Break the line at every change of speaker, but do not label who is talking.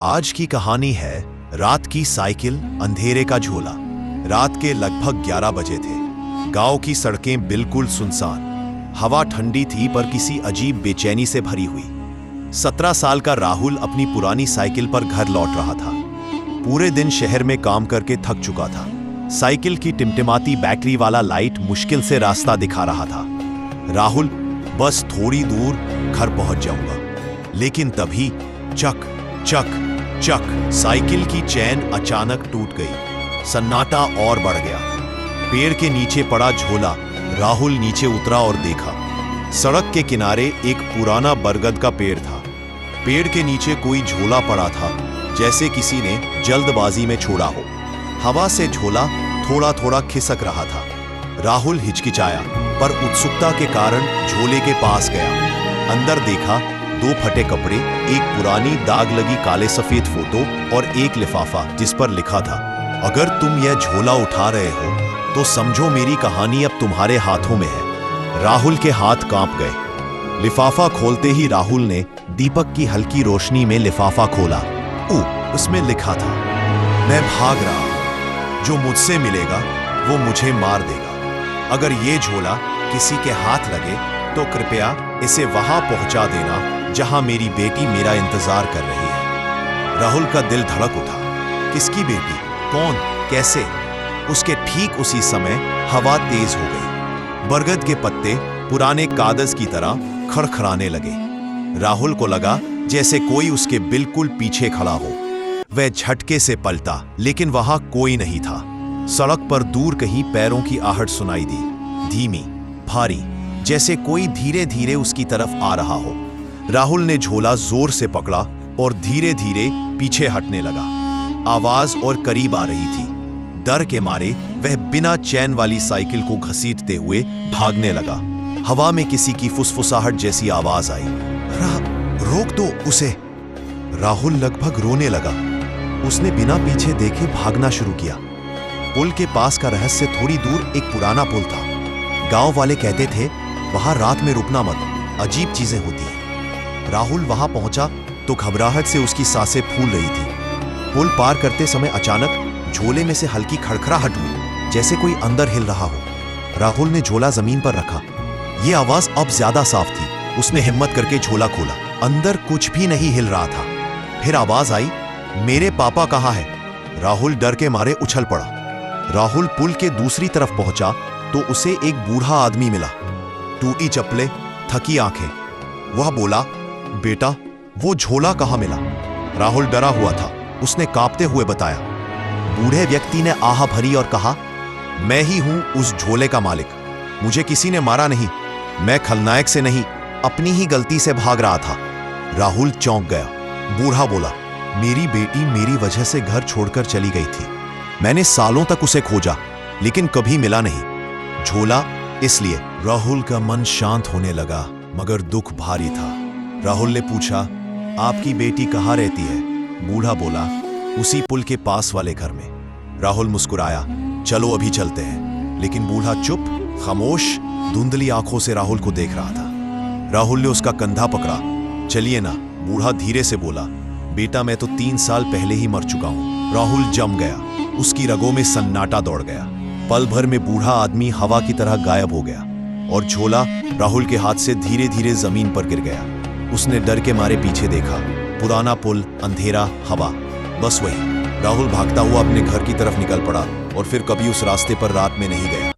आज की कहानी है रात की साइकिल, अंधेरे का झोला। रात के लगभग 11 बजे थे। गांव की सड़कें बिल्कुल सुनसान। हवा ठंडी थी पर किसी अजीब बेचैनी से भरी हुई। 17 साल का राहुल अपनी पुरानी साइकिल पर घर लौट रहा था। पूरे दिन शहर में काम करके थक चुका था। साइकिल की टिमटिमाती बैटरी वाला लाइट मुश्किल से रास्ता दिखा रहा था। राहुल, बस थोड़ी दूर घर पहुंच जाऊंगा। लेकिन तभी चक चक चक, साइकिल की चैन अचानक टूट गई। सन्नाटा और बढ़ गया। पेड़ के नीचे पड़ा झोला। राहुल नीचे उतरा और देखा। सड़क के किनारे एक पुराना बरगद का पेड़ था। पेड़ के नीचे कोई झोला पड़ा था, जैसे किसी ने जल्दबाजी में छोड़ा हो। हवा से झोला थोड़ा थोड़ा खिसक रहा था। राहुल हिचकिचाया, पर उत्सुकता के कारण झोले के पास गया। अंदर देखा, 2 फटे कपड़े, एक पुरानी दाग लगी काले सफेद फोटो और एक लिफाफा जिस पर लिखा था, अगर तुम यह झोला उठा रहे हो तो समझो मेरी कहानी अब तुम्हारे हाथों में है। राहुल के हाथ कांप गए। लिफाफा खोलते ही राहुल ने दीपक की हल्की रोशनी में लिफाफा खोला। उसमें लिखा था, मैं भाग रहा हूं, जो मुझसे मिलेगा वो मुझे मार देगा। अगर ये झोला किसी के हाथ लगे तो कृपया इसे वहां पहुंचा देना जहां मेरी बेटी मेरा इंतजार कर रही है। राहुल का दिल धड़क उठा। किसकी बेटी? कौन? कैसे? उसके ठीक उसी समय हवा तेज हो गई। बरगद के पत्ते पुराने कागज की तरह खड़खड़ाने लगे। राहुल को लगा जैसे कोई उसके बिल्कुल पीछे खड़ा हो। वह झटके से पलटा, लेकिन वहां कोई नहीं था। सड़क पर दूर कहीं पैरों की आहट सुनाई दी, धीमी, भारी, जैसे कोई धीरे धीरे उसकी तरफ आ रहा हो। राहुल ने झोला जोर से पकड़ा और धीरे धीरे पीछे हटने लगा। आवाज और करीब आ रही थी। डर के मारे वह बिना चैन वाली साइकिल को घसीटते हुए भागने लगा। हवा में किसी की फुसफुसाहट जैसी आवाज आई, रोक दो उसे। राहुल लगभग रोने लगा। उसने बिना पीछे देखे भागना शुरू किया। पुल के पास का रहस्य थोड़ी दूर एक पुराना पुल था। गांव वाले कहते थे, वहां रात में रुकना मत, अजीब चीजें होती हैं। राहुल वहां पहुंचा तो घबराहट से उसकी सांसें फूल रही थी। पुल पार करते समय अचानक झोले में से हल्की खड़खड़ाहट हुई, जैसे कोई अंदर हिल रहा हो। राहुल ने झोला जमीन पर रखा। यह आवाज अब ज्यादा साफ थी। उसने हिम्मत करके झोला खोला। अंदर कुछ भी नहीं हिल रहा था। फिर आवाज आई, मेरे पापा कहाँ है? राहुल डर के मारे उछल पड़ा। राहुल पुल के दूसरी तरफ पहुंचा तो उसे एक बूढ़ा आदमी मिला। टूटी चप्पलें, थकी आंखें। वह बोला, बेटा, वो झोला कहाँ मिला? राहुल डरा हुआ था। उसने कांपते हुए बताया। बूढ़े व्यक्ति ने आह भरी और कहा, मैं ही हूं उस झोले का मालिक। मुझे किसी ने मारा नहीं। मैं खलनायक से नहीं, अपनी ही गलती से भाग रहा था। राहुल चौंक गया। बूढ़ा बोला, मेरी बेटी मेरी वजह से घर छोड़कर चली गई थी। मैंने सालों तक उसे खोजा, लेकिन कभी मिला नहीं। झोला इसलिए। राहुल का मन शांत होने लगा, मगर दुख भारी था। राहुल ने पूछा, आपकी बेटी कहाँ रहती है? बूढ़ा बोला, उसी पुल के पास वाले घर में। राहुल मुस्कुराया, चलो अभी चलते हैं। लेकिन बूढ़ा चुप, खामोश, धुंधली आंखों से राहुल को देख रहा था। राहुल ने उसका कंधा पकड़ा। चलिए ना। बूढ़ा धीरे से बोला, बेटा, मैं तो 3 साल पहले ही मर चुका हूं। राहुल जम गया। उसकी रगों में सन्नाटा दौड़ गया। पल भर में बूढ़ा आदमी हवा की तरह गायब हो गया और झोला राहुल के हाथ से धीरे धीरे जमीन पर गिर गया। उसने डर के मारे पीछे देखा। पुराना पुल, अंधेरा, हवा, बस वही। राहुल भागता हुआ अपने घर की तरफ निकल पड़ा और फिर कभी उस रास्ते पर रात में नहीं गया।